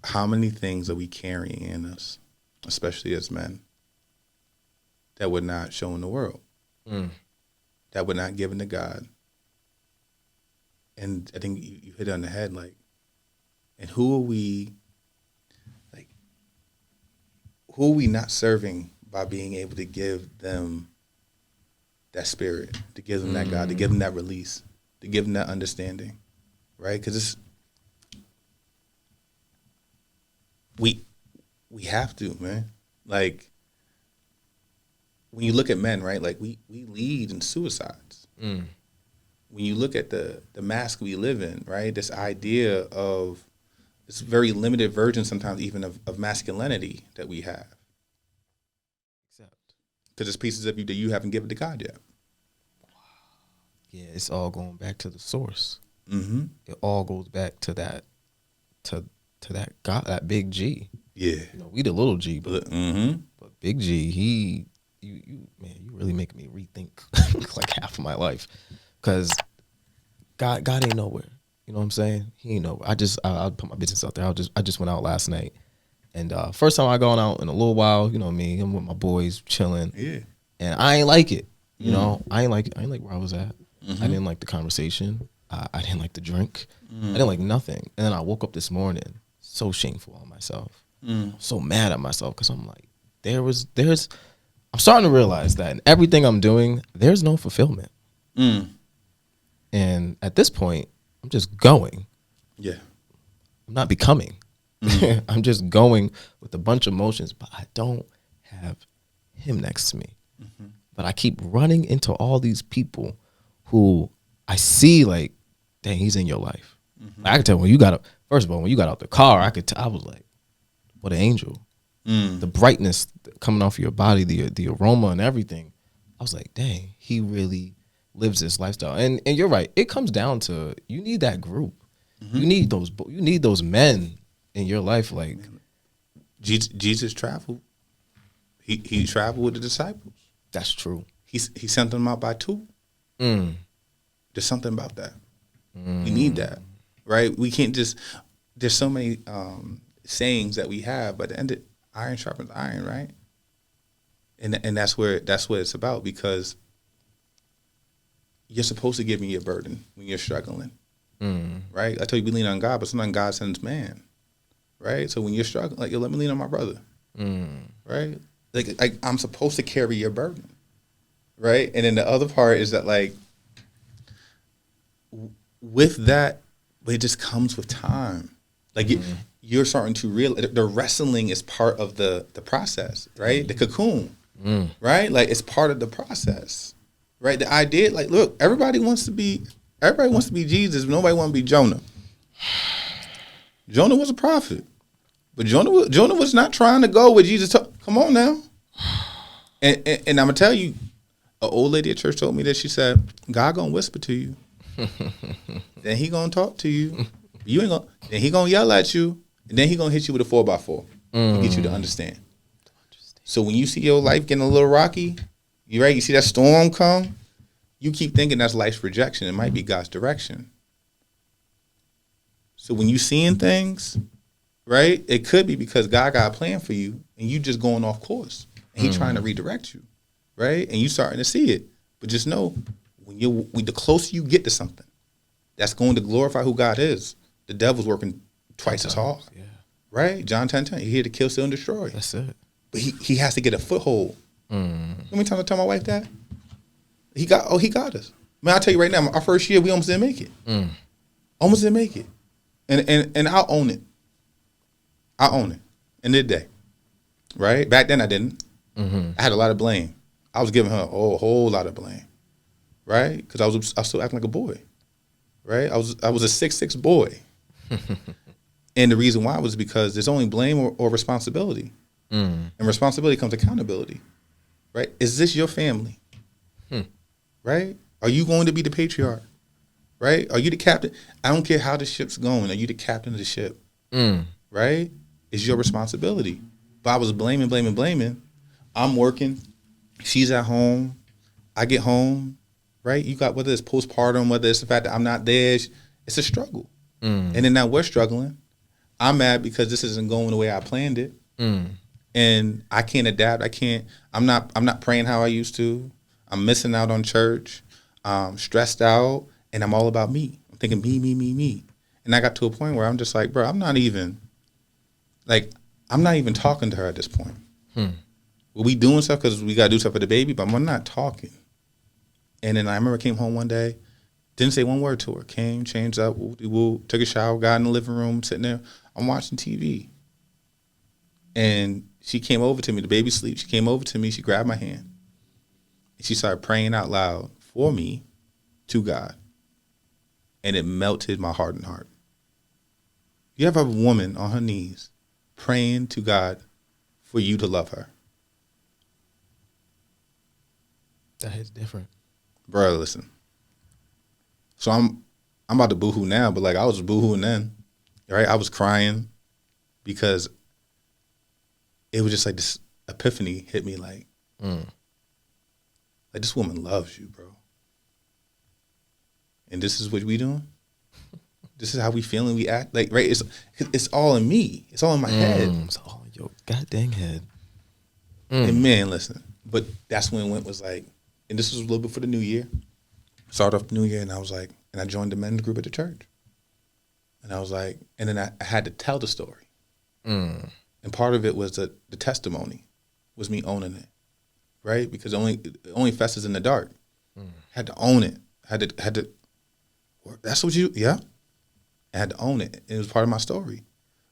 how many things are we carrying in us, especially as men, that we're not showing the world, that we're not giving to God? And I think you hit it on the head, like, and who are we not serving by being able to give them that spirit, to give them that God, to give them that release, to give them that understanding, right? Because we have to, man. Like, when you look at men, right, like we lead in suicides. When you look at the mask we live in, right, this idea of this very limited version sometimes even of masculinity that we have. Except. Because there's pieces of you that you haven't given to God yet. Yeah, it's all going back to the source. Mm-hmm. It all goes back to that, to that God, that big G. Yeah. You know, we the little G, but Big G, you really make me rethink like half of my life, because God ain't nowhere. You know what I'm saying? He ain't nowhere. I'll put my business out there. I just went out last night, and first time I gone out in a little while. You know me, I'm with my boys chilling. Yeah. And I ain't like it. You know, I ain't like where I was at. Mm-hmm. I didn't like the conversation. I didn't like the drink. I didn't like nothing. And then I woke up this morning so shameful on myself. So mad at myself, because I'm like, I'm starting to realize that in everything I'm doing, there's no fulfillment. And at this point, I'm just going. Yeah. I'm not becoming. I'm just going with a bunch of emotions, but I don't have him next to me. But I keep running into all these people who I see like, dang, he's in your life. I can tell when you got out, first of all, when you got out the car, I was like, what an angel. The brightness coming off of your body, the aroma and everything. I was like, dang, he really lives this lifestyle. And you're right. It comes down to, you need that group. You need those men in your life. Like, Jesus traveled. He traveled with the disciples. that's true. He sent them out by two. There's something about that. We need that, right? We can't just. There's so many sayings that we have, but the end, iron sharpens iron, right? And that's what it's about, because you're supposed to give me your burden when you're struggling, right? I tell you, we lean on God, but sometimes God sends man, right? So when you're struggling, like, yo, let me lean on my brother, right? Like I'm supposed to carry your burden, right? And then the other part is that, like, with that, it just comes with time. Like, you're starting to realize the wrestling is part of the process, right? The cocoon, right? Like, it's part of the process, right? The idea, like, look, everybody wants to be Jesus, but nobody wants to be Jonah. Jonah was a prophet, but Jonah was not trying to go with Jesus. Come on now. And I'm gonna tell you, an old lady at church told me that. She said, God gonna whisper to you. Then he gonna talk to you. You ain't gonna. Then he gonna yell at you, and then he gonna hit you with a 4x4 to get you to understand. So when you see your life getting a little rocky, you right. You see that storm come. You keep thinking that's life's rejection. It might be God's direction. So when you seeing things, right, it could be because God got a plan for you, and you just going off course, and He trying to redirect you, right? And you starting to see it, but just know when the closer you get to something that's going to glorify who God is, the devil's working twice as hard, right? John 10:10, He's here to kill, steal, and destroy. That's it. But he has to get a foothold. You know how many times I tell my wife that? He got us. Man, I tell you right now, our first year we almost didn't make it. Almost didn't make it. And I'll own it. I own it. End of the day. Right? Back then I didn't. I had a lot of blame. I was giving her a whole lot of blame. Right? Because I was still acting like a boy. Right? I was a 6'6" boy. And the reason why was because there's only blame or responsibility. And responsibility comes accountability. Right? Is this your family? Right? Are you going to be the patriarch? Right? Are you the captain? I don't care how the ship's going. Are you the captain of the ship? Right? It's your responsibility. But I was blaming. I'm working. She's at home. I get home. Right? You got, whether it's postpartum, whether it's the fact that I'm not there, it's a struggle. And then now we're struggling. I'm mad because this isn't going the way I planned it. And I can't adapt. I'm not praying how I used to. I'm missing out on church. Stressed out, and I'm all about me. I'm thinking me. And I got to a point where I'm just like, bro, I'm not even talking to her at this point. Well, we doing stuff because we got to do stuff for the baby, but I'm not talking. And then I remember I came home one day, didn't say one word to her. Came, changed up, took a shower, got in the living room, sitting there. I'm watching TV. And she came over to me. The baby sleep. She came over to me. She grabbed my hand. And she started praying out loud for me to God. And it melted my heart and heart. You have a woman on her knees praying to God for you to love her. That is different. Bro, listen. So I'm about to boohoo now, but like I was boohooing then. Right? I was crying because it was just like this epiphany hit me like this woman loves you, bro. And this is what we doing? This is how we feeling, we act? Like, right? It's all in me. It's all in my head. It's all in your goddamn head. And man, listen. But that's when it was like, and this was a little bit for the new year. Started off the new year, and I was like, and I joined the men's group at the church. And I was like, and then I had to tell the story. And part of it was the testimony, was me owning it, right? Because it only festers in the dark. Had to own it. Had to. That's what you, yeah. I had to own it. It was part of my story,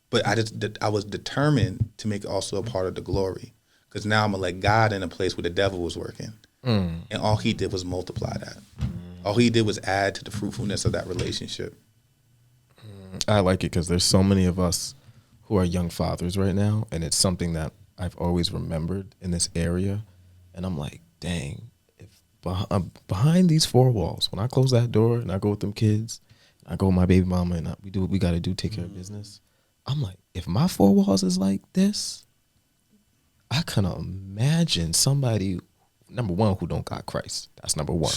but I was determined to make it also a part of the glory, because now I'm gonna let God in a place where the devil was working, and all he did was multiply that. All he did was add to the fruitfulness of that relationship. I like it because there's so many of us who are young fathers right now, and it's something that I've always remembered in this area, and I'm like, dang, if behind these four walls, when I close that door and I go with them kids, I go with my baby mama, and we do what we got to do, take care of business. I'm like, if my four walls is like this, I can imagine somebody, number one, who don't got Christ. That's number one.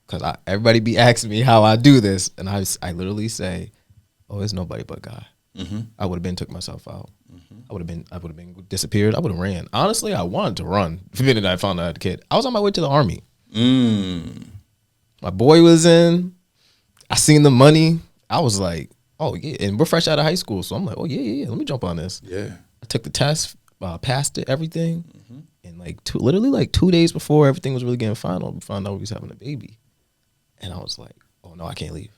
Because everybody be asking me how I do this, and I literally say, oh, it's nobody but God. I would have took myself out. I would have been disappeared. I would have ran. Honestly, I wanted to run the minute I found out I had a kid. I was on my way to the Army. My boy was in. I seen the money. I was like, oh, yeah. And we're fresh out of high school. So I'm like, oh, yeah. Let me jump on this. Yeah. I took the test, passed it, everything. And literally 2 days before everything was really getting final, we found out we was having a baby. And I was like, oh, no, I can't leave.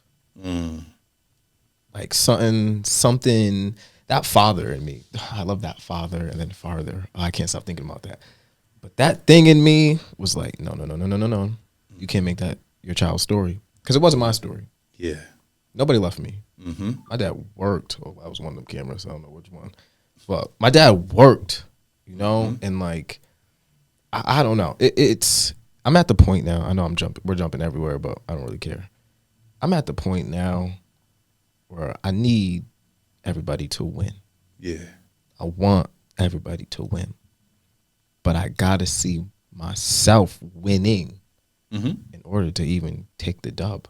Like something, that father in me. I love that father and then farther. Oh, I can't stop thinking about that. But that thing in me was like, no. You can't make that your child's story. Because it wasn't my story. Yeah. Nobody left me. My dad worked. Oh, I was one of them cameras. I don't know which one. But my dad worked, and like, I don't know. I'm at the point now. I know we're jumping everywhere, but I don't really care. I'm at the point now where I need everybody to win. Yeah. I want everybody to win. But I got to see myself winning in order to even take the dub.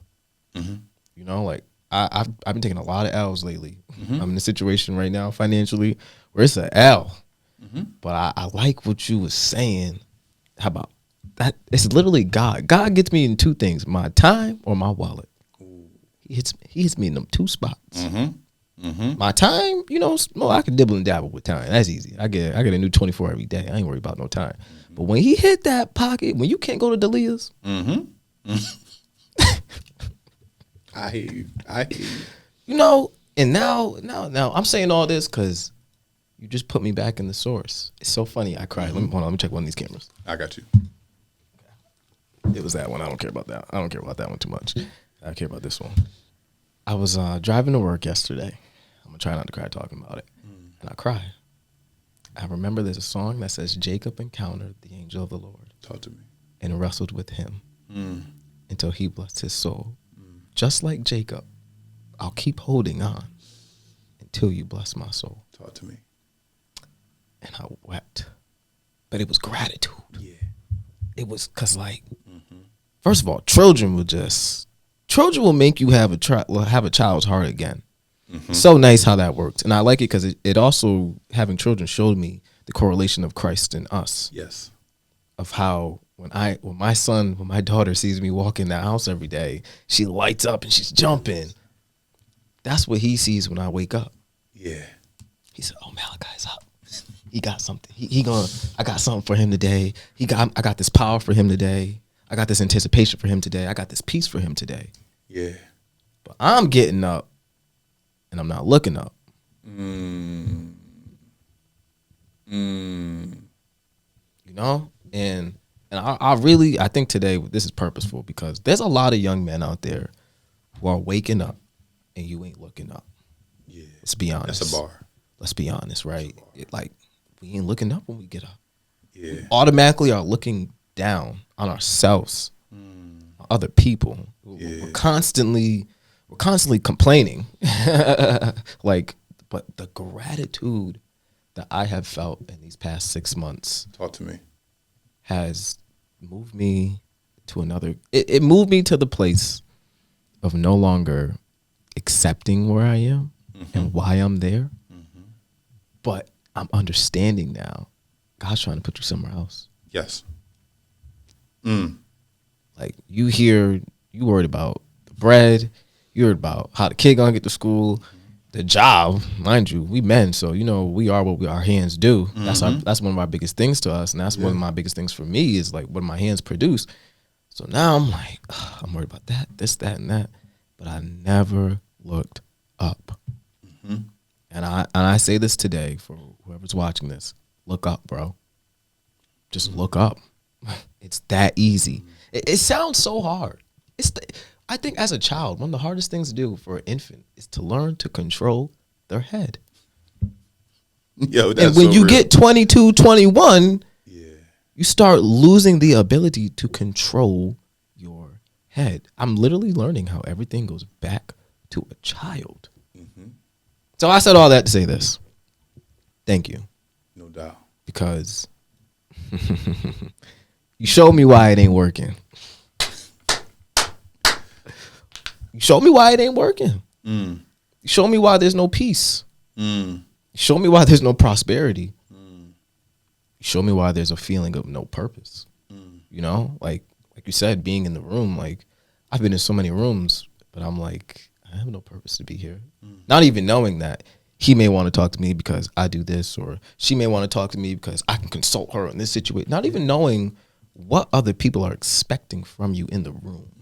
Like I've been taking a lot of L's lately. I'm in a situation right now financially where it's an L. But I like what you was saying. How about that? It's literally God. God gets me in two things: my time or my wallet. He hits me in them two spots. My time, I can dibble and dabble with time. That's easy. I get a new 24 every day. I ain't worried about no time. But when he hit that pocket, when you can't go to Delia's, I hear you. And now I'm saying all this because you just put me back in the source. It's so funny. I cried. Hold on. Let me check one of these cameras. I got you. It was that one. I don't care about that. I don't care about that one too much. I care about this one. I was driving to work yesterday. I'm going to try not to cry talking about it. And I cried. I remember there's a song that says, Jacob encountered the angel of the Lord. Talk to me. And wrestled with him until he blessed his soul. Just like Jacob, I'll keep holding on until you bless my soul. Talk to me. And I wept. But it was gratitude. Yeah. It was because, first of all, children will make you have a child's heart again. It's so nice how that worked. And I like it because it also, having children showed me the correlation of Christ in us. Yes. Of how when my daughter sees me walk in the house every day, she lights up and she's jumping. That's what he sees when I wake up. Yeah. He said, "Oh, Malachi's up. He got something. I got something for him today. I got this power for him today. I got this anticipation for him today. I got this peace for him today." Yeah. But I'm getting up and I'm not looking up. Mm. You know? And I think today this is purposeful because there's a lot of young men out there who are waking up and you ain't looking up. Yeah. Let's be honest. That's a bar. Let's be honest, right? We ain't looking up when we get up. Yeah. We automatically are looking down on ourselves, on other people. Yeah. We're constantly complaining. But the gratitude that I have felt in these past 6 months. Talk to me. Has moved me to another. It moved me to the place of no longer accepting where I am and why I'm there. But I'm understanding now. God's trying to put you somewhere else. Yes. Like you worried about the bread. You worried about how the kid gonna get to school. The job, mind you, we men, so we are what our hands do. That's one of our biggest things to us, and that's one of my biggest things for me is like what my hands produce. So now I'm like, I'm worried about that, this, that, and that, but I never looked up. And I say this today for whoever's watching this: look up, bro. Just look up. It's that easy. It sounds so hard. I think as a child, one of the hardest things to do for an infant is to learn to control their head. Yo, that's and when you get 22, 21, you start losing the ability to control your head. I'm literally learning how everything goes back to a child. So I said all that to say this. Thank you. No doubt. Because you showed me why it ain't working. You show me why it ain't working. You show me why there's no peace. You show me why there's no prosperity. You show me why there's a feeling of no purpose. Like you said, being in the room, like I've been in so many rooms, but I'm like, I have no purpose to be here. Not even knowing that he may want to talk to me because I do this, or she may want to talk to me because I can consult her in this situation. Not even knowing what other people are expecting from you in the room.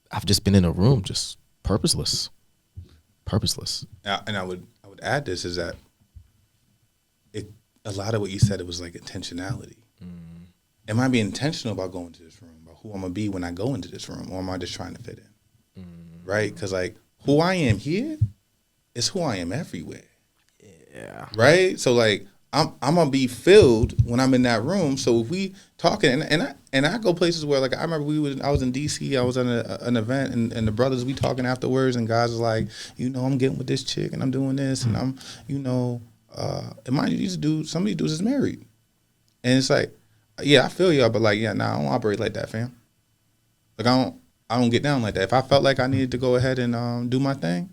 I've just been in a room, just purposeless. And I would add this is that a lot of what you said, it was like intentionality. Am I being intentional about going to this room, about who I'm gonna be when I go into this room, or am I just trying to fit in? Right? Because like who I am here is who I am everywhere. Yeah. Right. So like I'm gonna be filled when I'm in that room. So if we talking and I go places where like I remember I was in DC, I was at an event and the brothers we talking afterwards and guys was like, I'm getting with this chick and I'm doing this and I'm and mind you, some of these dudes is married. And it's like, yeah, I feel y'all, but like, I don't operate like that, fam. Like I don't get down like that. If I felt like I needed to go ahead and do my thing,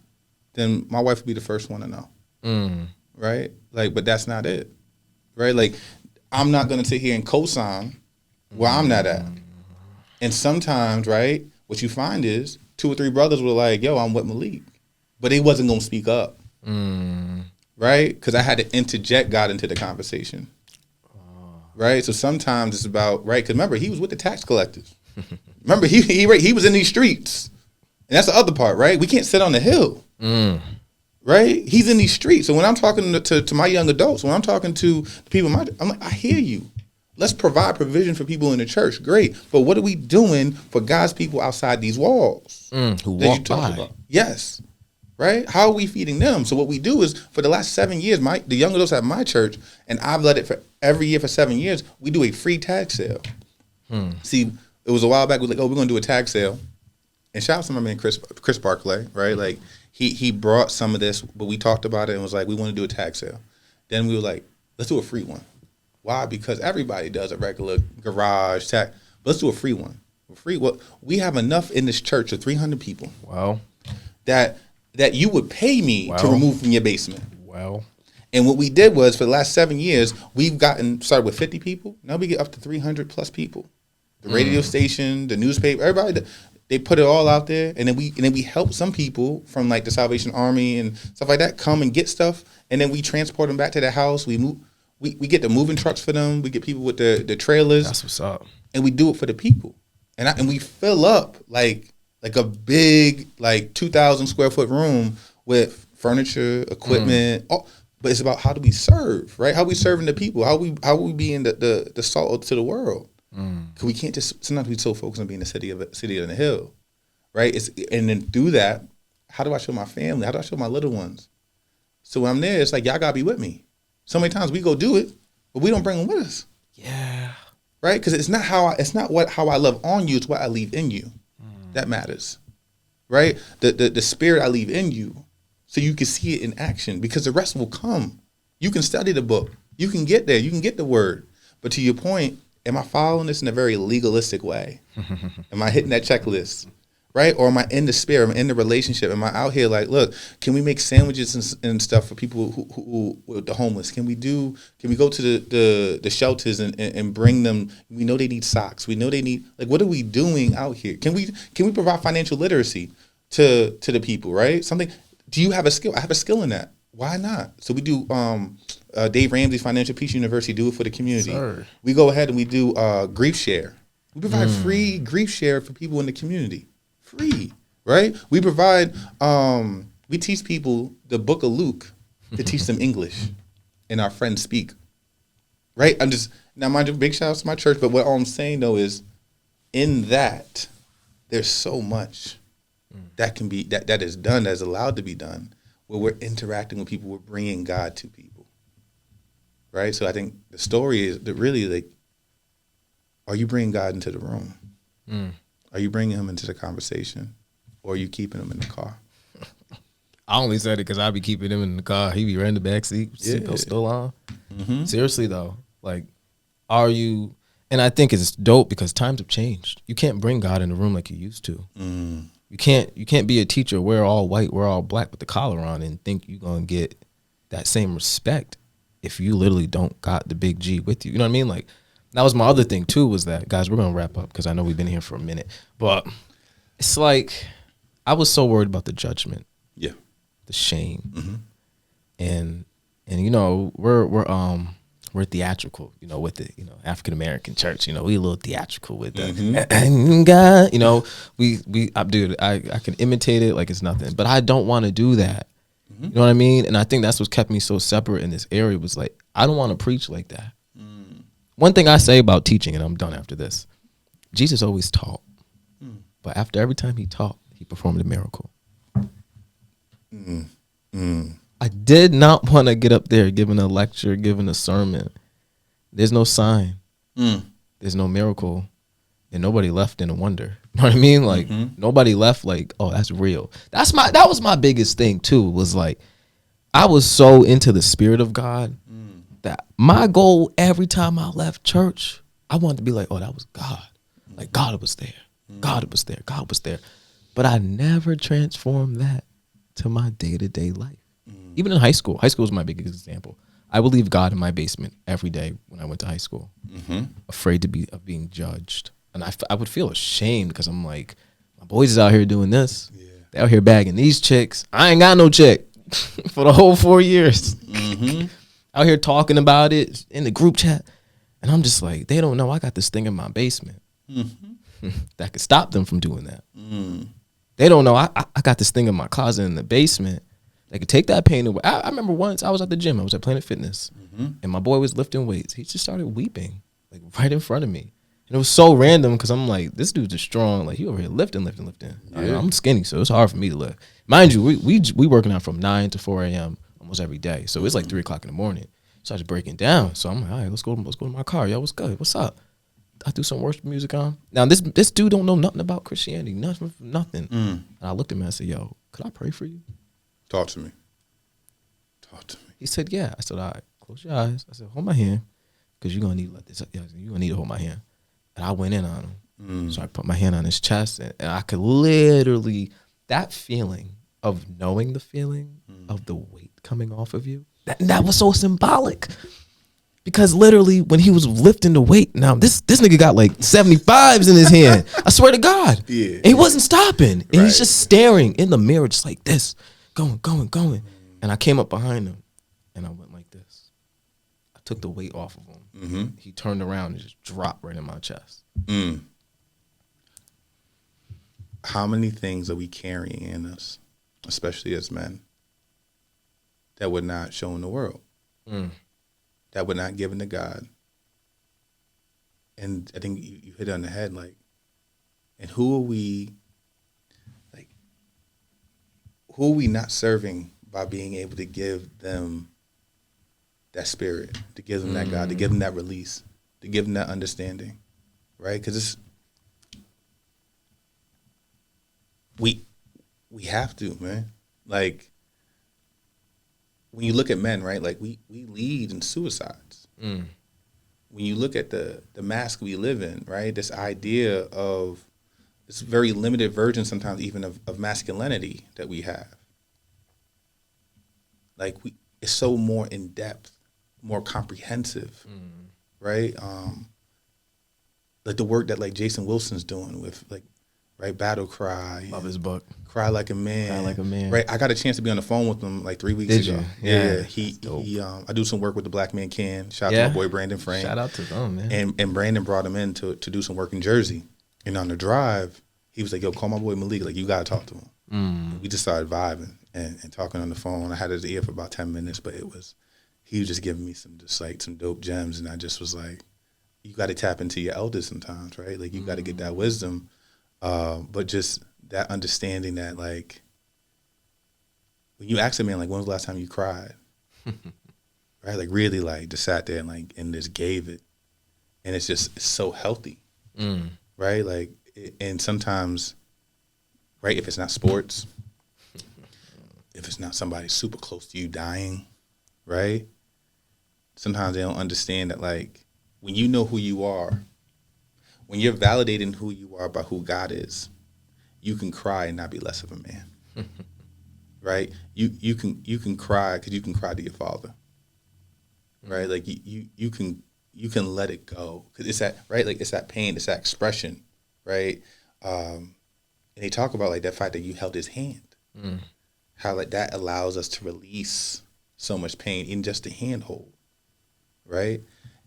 then my wife would be the first one to know. Right? Like, but that's not it. Right? Like, I'm not going to sit here and co-sign where I'm not at. And sometimes, right, what you find is 2 or 3 brothers were like, yo, I'm with Malik. But they wasn't going to speak up. Right? Because I had to interject God into the conversation. Right? So sometimes it's about, right? Because remember, he was with the tax collectors. Remember, he was in these streets. And that's the other part, right? We can't sit on the hill. Right? He's in these streets. So when I'm talking to my young adults, when I'm talking to people, I'm like, I hear you. Let's provide provision for people in the church. Great. But what are we doing for God's people outside these walls? Who walk by. About? Yes. Right? How are we feeding them? So what we do is for the last 7 years, the young adults at my church, and I've led it for every year for 7 years, we do a free tag sale. See, it was a while back, we were like, we're going to do a tag sale. And shout out to my man Chris Barclay, right? Like, he brought some of this, but we talked about it and was like, we want to do a tag sale. Then we were like, let's do a free one. Why? Because everybody does a regular garage tag. But let's do a free one. Well, we have enough in this church of 300 people. Wow. That that you would pay me to remove from your basement. Well. And what we did was, for the last 7 years, we've started with 50 people. Now we get up to 300 plus people. The radio station, the newspaper, everybody, they put it all out there. And then we help some people from like the Salvation Army and stuff like that come and get stuff. And then we transport them back to their house. We get the moving trucks for them. We get people with the trailers. That's what's up. And we do it for the people. And we fill up like a big, like 2,000 square foot room with furniture, equipment. But it's about how do we serve, right? How we serving the people? How we being the salt to the world? Because we can't just, sometimes we so focused on being the city on the hill, right? And then through that, how do I show my family? How do I show my little ones? So when I'm there, it's like, y'all gotta be with me. So many times we go do it, but we don't bring them with us. Yeah. Right? Because it's not how I love on you, it's what I leave in you. That matters. Right? The spirit I leave in you, so you can see it in action, because the rest will come. You can study the book. You can get there. You can get the word. But to your point, am I following this in a very legalistic way? Am I hitting that checklist? Right? Or am I in the spirit? Am I in the relationship? Am I out here like, look, can we make sandwiches and stuff for people who the homeless? Can we go to the shelters and bring them? We know they need socks. We know they need, like, what are we doing out here? Can we provide financial literacy to the people, right? Something. Do you have a skill? I have a skill in that. Why not? So we do Dave Ramsey's Financial Peace University, do it for the community. Sir. We go ahead and we do grief share. We provide free grief share for people in the community. Free, right? We provide, we teach people the book of Luke to teach them English, and our friends speak, right? Now mind you, big shout out to my church, but what all I'm saying though is, in that, there's so much that can be, that is done, that's allowed to be done, where we're interacting with people, we're bringing God to people, right? So I think the story is that really, like, are you bringing God into the room? Are you bringing him into the conversation, or are you keeping him in the car? I only said it because I be keeping him in the car. He be right in the back seat, seatbelt still on. Seriously though, like, are you? And I think it's dope because times have changed. You can't bring God in the room like you used to. You can't be a teacher, wear all white, wear all black with the collar on, and think you're gonna get that same respect if you literally don't got the big G with you. You know what I mean? Like, that was my other thing too, was that, guys, we're gonna wrap up because I know we've been here for a minute, but it's like, I was so worried about the judgment, the shame, and you know, we're theatrical, you know, with the, you know, African American church, you know, we a little theatrical with that. God, you know, dude, I can imitate it like it's nothing, but I don't want to do that. You know what I mean? And I think that's what kept me so separate in this area, was like, I don't want to preach like that. One thing I say about teaching, and I'm done after this, Jesus always taught, but after every time he taught, he performed a miracle. I did not want to get up there giving a lecture, giving a sermon. There's no sign. There's no miracle. And nobody left in a wonder. You know what I mean? Like, nobody left like, oh, that's real. That was my biggest thing too, was like, I was so into the Spirit of God that my goal every time I left church, I wanted to be like, oh, that was God. Like, God was there. God was there. God was there. But I never transformed that to my day-to-day life. Even in high school. High school was my biggest example. I would leave God in my basement every day when I went to high school, afraid of being judged. And I would feel ashamed because I'm like, my boys is out here doing this. They out here bagging these chicks. I ain't got no chick for the whole 4 years. Out here talking about it in the group chat. And I'm just like, they don't know I got this thing in my basement that could stop them from doing that. They don't know I got this thing in my closet in the basement that could take that pain away. I remember once I was at the gym. I was at Planet Fitness. And my boy was lifting weights. He just started weeping, like, right in front of me. And it was so random because I'm like, this dude's just strong. Like, he over here lifting. I'm skinny, so it's hard for me to lift. Mind you, we working out from 9 to 4 a.m. almost every day. So it's like 3 o'clock in the morning. So I was breaking down. So I'm like, all right, let's go to my car. Yo, what's good? What's up? I threw some worship music on. Now, this dude don't know nothing about Christianity. Nothing. And I looked at him and I said, yo, could I pray for you? Talk to me. He said, yeah. I said, all right, close your eyes. I said, hold my hand, because you're going to need to let this. You're going to need to hold my hand. And I went in on him. So I put my hand on his chest, and I could literally, that feeling of knowing the feeling of the weight coming off of you. That was so symbolic. Because literally when he was lifting the weight, now this nigga got like 75s in his hand. I swear to God. Yeah. And he wasn't stopping. And Right. he's just staring in the mirror just like this. Going. And I came up behind him and I went like this. I took the weight off of him. Mm-hmm. He turned around and just dropped right in my chest. How many things are we carrying in us, especially as men, that we're not showing the world? That we're not giving to God? And I think you hit it on the head, like, and who are we not serving by being able to give them that spirit, to give them that God, to give them that release, to give them that understanding, right? Because we have to, man. Like, when you look at men, right, like we lead in suicides. When you look at the mask we live in, right, this idea of this very limited version sometimes even of masculinity that we have. Like, it's so more in depth, more comprehensive, right? Like the work that like Jason Wilson's doing with like, right, Battle Cry. Love his book. Cry Like a Man. Cry Like a Man. Right. I got a chance to be on the phone with him like 3 weeks Did ago. you? Yeah. Yeah. He I do some work with the Black Man Can. Shout out to my boy Brandon Frame. Shout out to them, man. And Brandon brought him in to do some work in Jersey. And on the drive, he was like, yo, call my boy Malik. Like, you got to talk to him. We just started vibing and talking on the phone. I had his ear for about 10 minutes, but he was just giving me some dope gems. And I just was like, you got to tap into your elders sometimes, right? Like, you got to get that wisdom. But just that understanding that, like, when you ask a man, like, when was the last time you cried? Right? Like, really, like, just sat there and, like, and just gave it. And it's so healthy. Right? Like, and sometimes, right, if it's not sports, if it's not somebody super close to you dying, right? Sometimes they don't understand that, like, when you know who you are, when you're validating who you are by who God is, you can cry and not be less of a man. Right? You can cry because you can cry to your father. Right? Like, you can let it go because it's that, right? Like, it's that pain, it's that expression, right? And they talk about like that fact that you held his hand, how like that allows us to release so much pain in just a handhold, right?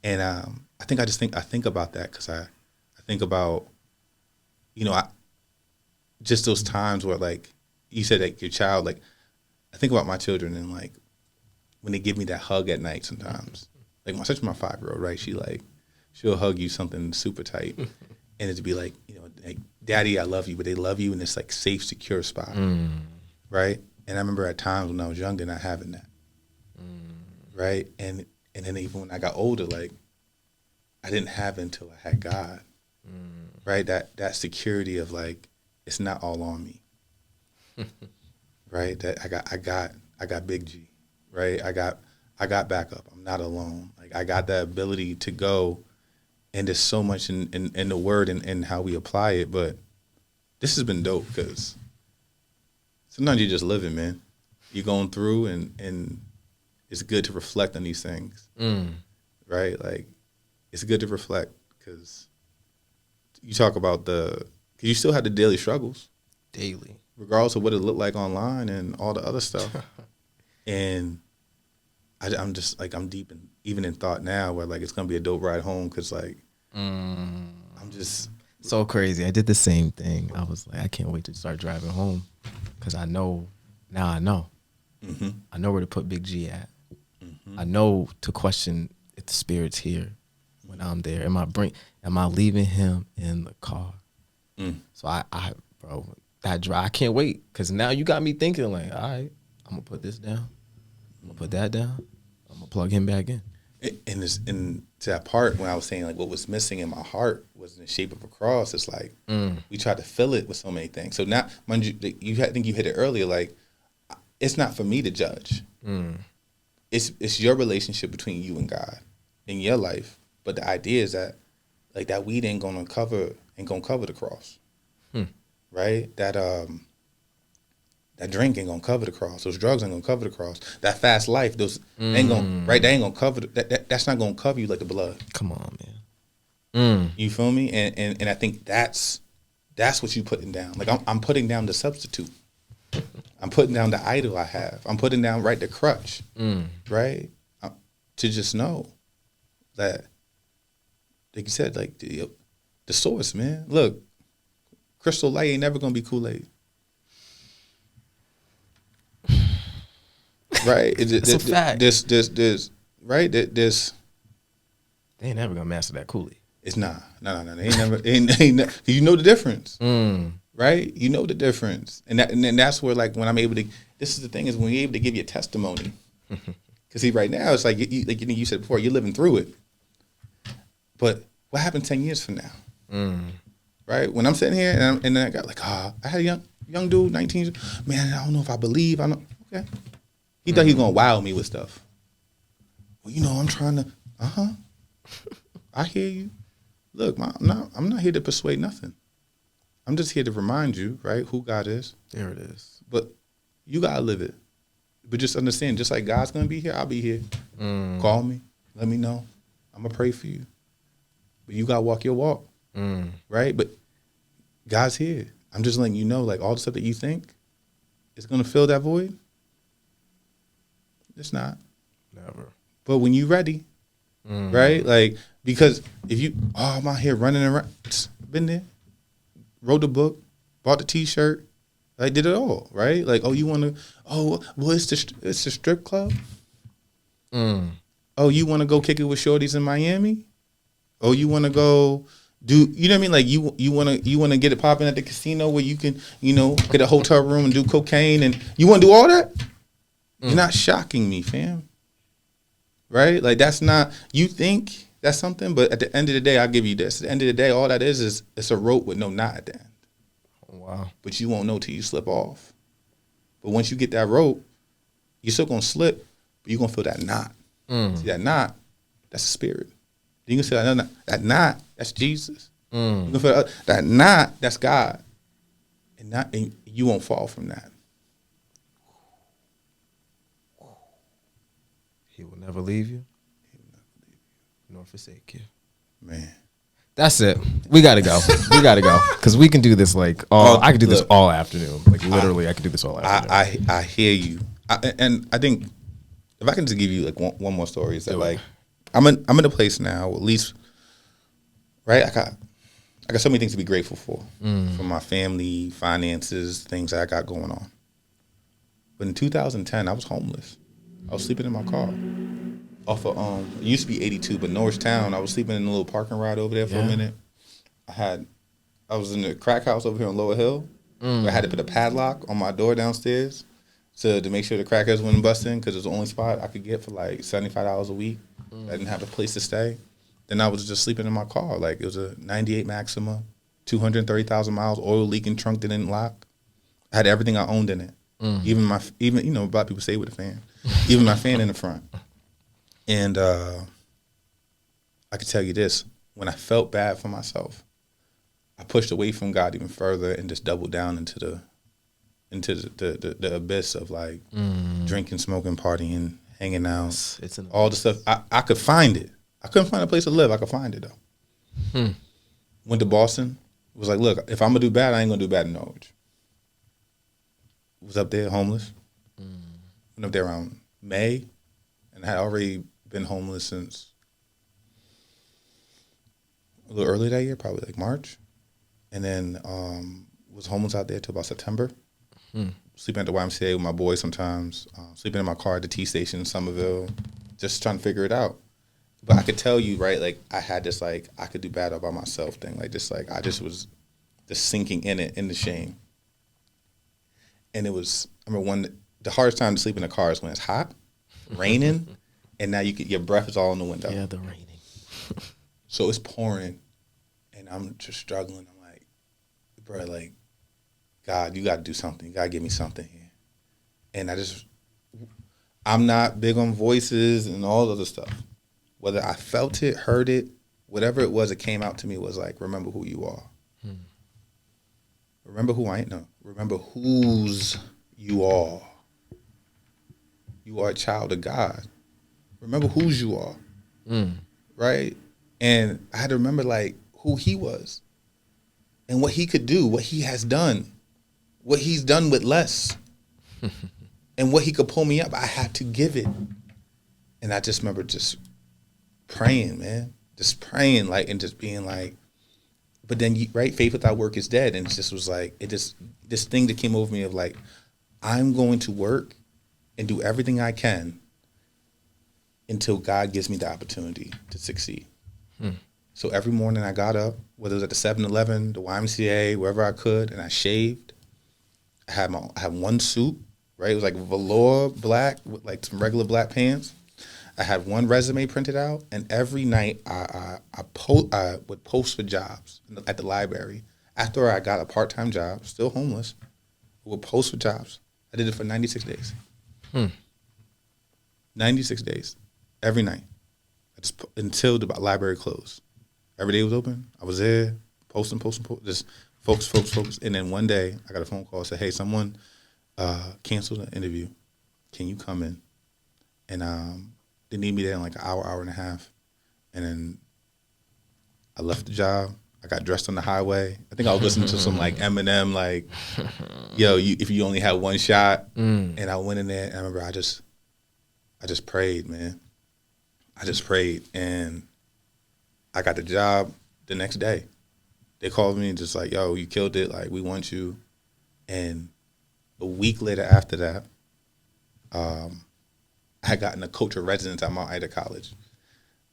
And I think about that because I think about, you know, just those times where, like you said, like your child, like I think about my children and like when they give me that hug at night sometimes, like especially my 5-year-old, right? She'll hug you something super tight, and it'd be like, you know, like, Daddy, I love you, but they love you in this like safe, secure spot, right? And I remember at times when I was younger not having that, right? And then even when I got older, like I didn't have it until I had God, right? That security of like it's not all on me, right? That I got Big G, right? I got backup. I'm not alone. Like I got that ability to go, and there's so much in the word and how we apply it. But this has been dope because sometimes you're just living, man. You're going through, and it's good to reflect on these things, right? Like it's good to reflect because you talk about because you still have the daily struggles, regardless of what it looked like online and all the other stuff, and. I'm just like I'm deep in even in thought now where like it's gonna be a dope ride home because like I'm just so crazy. I did the same thing. I was like, I can't wait to start driving home because I know I know where to put Big G at. I know to question if the spirit's here when I'm there. Am I leaving him in the car? So I can't wait because now you got me thinking like, all right, I'm gonna put this down. I'm gonna put that down. I'm gonna plug him back in. And to that part when I was saying like what was missing in my heart was in the shape of a cross. It's like we try to fill it with so many things. So now, mind you, I think you hit it earlier. Like it's not for me to judge. It's your relationship between you and God in your life. But the idea is that like that weed ain't gonna cover the cross, right? That That drink ain't gonna cover the cross. Those drugs ain't gonna cover the cross. That fast life, those ain't gonna right. They ain't gonna cover that's not gonna cover you like the blood. Come on, man. You feel me? And I think that's what you putting down. Like I'm putting down the substitute. I'm putting down the idol I have. I'm putting down the crutch. Right? To just know that, like you said, like the source, man. Look, Crystal Light ain't never gonna be Kool-Aid. Right? It's a fact. This right? This they ain't never gonna master that Kool-Aid. It's no. They ain't never. You know the difference, right? You know the difference, and that's where like when I'm able to. This is the thing is when you're able to give your testimony, because see right now it's like you said before you're living through it, but what happened 10 years from now, right? When I'm sitting here and then I got like I had a young dude 19, man. I don't know if I believe. I know. Okay, he thought he was gonna wow me with stuff. Well, I'm trying to. I hear you. Look, I'm not here to persuade nothing. I'm just here to remind you, right, who God is. There it is. But you gotta live it. But just understand, just like God's gonna be here, I'll be here. Call me, let me know. I'm gonna pray for you. But you gotta walk your walk, right? But God's here. I'm just letting you know, like all the stuff that you think is gonna fill that void. It's not. Never. But when you're ready, right? Like, because if you, I'm out here running around, been there, wrote the book, bought the T-shirt, I did it all, right? Like, you want to, well, it's the strip club. Oh, you want to go kick it with shorties in Miami? Oh, you want to go do, you know what I mean? Like, you want to get it popping at the casino where you can, get a hotel room and do cocaine, and you want to do all that? You're not shocking me, fam. Right? Like, that's not, you think that's something, but at the end of the day, I'll give you this. At the end of the day, all that is it's a rope with no knot at the end. Wow. But you won't know till you slip off. But once you get that rope, you're still going to slip, but you're going to feel that knot. See, that knot, that's the spirit. Then you can say that knot, that's Jesus. You can feel that knot, that's God. And you won't fall from that. He will never leave you. He will never leave you. Nor forsake you. Man. That's it. We gotta go. Because we can do this I could do this all afternoon. Like literally, I could do this all afternoon. I hear you. And I think if I can just give you like one more story, is that like I'm in a place now, at least, right? I got so many things to be grateful for my family, finances, things that I got going on. But in 2010, I was homeless. I was sleeping in my car off of it used to be 82, but Norristown. I was sleeping in a little parking lot over there for a minute. I was in the crack house over here on Lower Hill. I had to put a padlock on my door downstairs to make sure the crackers wouldn't bust in, because it was the only spot I could get for like $75 a week. I didn't have a place to stay. Then I was just sleeping in my car. Like, it was a 98 Maxima, 230,000 miles, oil leaking, trunk that didn't lock. I had everything I owned in it. Even black people say with a fan. Even my fan in the front. And I could tell you this, when I felt bad for myself, I pushed away from God even further and just doubled down into the abyss of like drinking, smoking, partying, hanging out, all the stuff. I could find it. I couldn't find a place to live. I could find it though. Went to Boston. Was like, look, if I'm gonna do bad, I ain't gonna do bad in Norwich. Was up there homeless. Went up there around May, and I had already been homeless since a little early that year, probably like March. And then was homeless out there till about September. Sleeping at the YMCA with my boys sometimes. Sleeping in my car at the T station in Somerville. Just trying to figure it out. But I could tell you, right, like I had this like, I could do bad all by myself thing. Like just like, I just was just sinking in it, in the shame. And it was, I remember the hardest time to sleep in a car is when it's hot, raining, and now your breath is all in the window. Yeah, the raining. So it's pouring, and I'm just struggling. I'm like, bro, like, God, you got to do something. You got to give me something here. And I'm not big on voices and all other stuff. Whether I felt it, heard it, whatever it was, it came out to me was like, remember who you are. Remember who I am. No, remember whose you are. You are a child of God. Remember whose you are. Right? And I had to remember like who he was and what he could do, what he has done, what he's done with less, and what he could pull me up. I had to give it. And I just remember just praying, man. Just praying, like, and just being like, but then, right, faith without work is dead. And it just was like, this thing that came over me of like, I'm going to work and do everything I can until God gives me the opportunity to succeed. So every morning I got up, whether it was at the 7-Eleven, the YMCA, wherever I could, and I shaved. I had one suit, right? It was like velour black with like some regular black pants. I had one resume printed out, and every night I would post for jobs at the library. After I got a part-time job, still homeless, I would post for jobs. I did it for 96 days. 96 days, every night, until the library closed. Every day it was open. I was there, posting, just focus. And then one day, I got a phone call that said, hey, someone canceled an interview. Can you come in? And they need me there in like an hour and a half. And then I left the job. I got dressed on the highway. I think I was listening to some like Eminem, like, yo, if you only had one shot. And I went in there, and I remember I just prayed, man. I just prayed, and I got the job the next day. They called me and just like, yo, you killed it. Like, we want you. And a week later after that, I had gotten a coach of residence at Mount Ida College.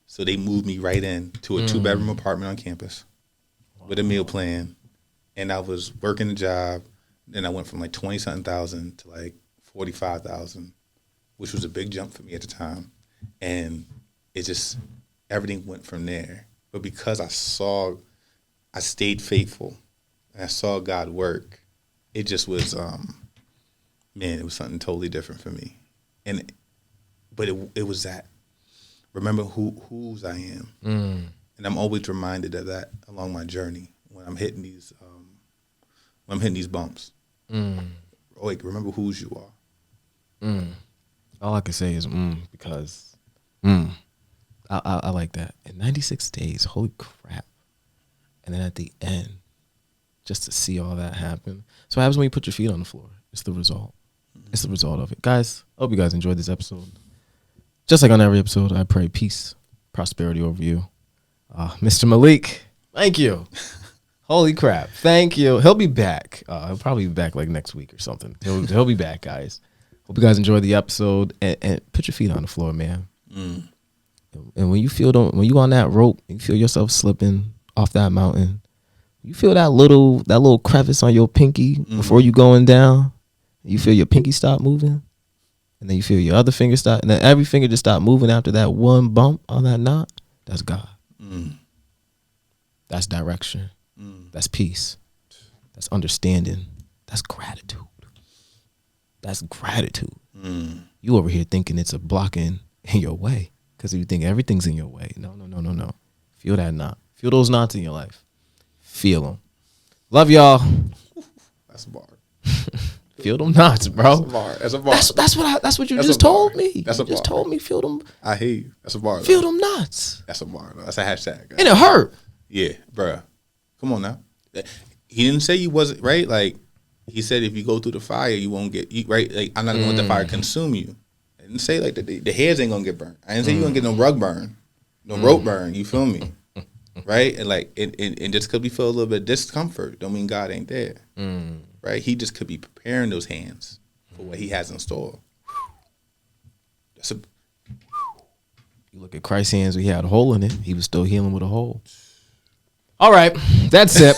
So they moved me right in to a 2-bedroom apartment on campus with a meal plan. And I was working the job. Then I went from like 20-something thousand to like 45,000, which was a big jump for me at the time. And it just, everything went from there. But because I stayed faithful and I saw God work, it just was, man, it was something totally different for me. But it was that. Remember whose I am. And I'm always reminded of that along my journey when I'm hitting these bumps. Like, remember whose you are. All I can say is because I like that. In 96 days, holy crap. And then at the end, just to see all that happen. So what happens when you put your feet on the floor? It's the result. It's the result of it. Guys, I hope you guys enjoyed this episode. Just like on every episode, I pray peace, prosperity over you. Mr. Malik, thank you. Holy crap. Thank you. He'll be back. He'll probably be back like next week or something. He'll be back, guys. Hope you guys enjoyed the episode. And put your feet on the floor, man. And when you on that rope, you feel yourself slipping off that mountain, you feel that little crevice on your pinky before you going down. You feel your pinky stop moving. And then you feel your other finger stop. And then every finger just stop moving after that one bump on that knot. That's God. That's direction. That's peace. That's understanding. That's gratitude. That's gratitude. You over here thinking it's a blocking in your way because you think everything's in your way. No. Feel that knot. Feel those knots in your life. Feel them. Love y'all. That's a bar. Feel them knots, bro. That's a bar. That's what you just told me. That's a bar. You just told me feel them. I hear you. That's a bar. Feel them knots. That's a bar. That's a hashtag. And it hurt. Yeah, bruh. Come on now. He didn't say you wasn't right. Like he said, if you go through the fire, you won't get right. Like I'm not gonna let the fire consume you. I didn't say like the hairs ain't gonna get burnt. I didn't say you're gonna get no rug burn, no rope burn. You feel me? Right? And like and just because we feel a little bit of discomfort, don't mean God ain't there. Right? He just could be preparing those hands for what He has in store. You look at Christ's hands, he had a hole in it. He was still healing with a hole. All right, that's it.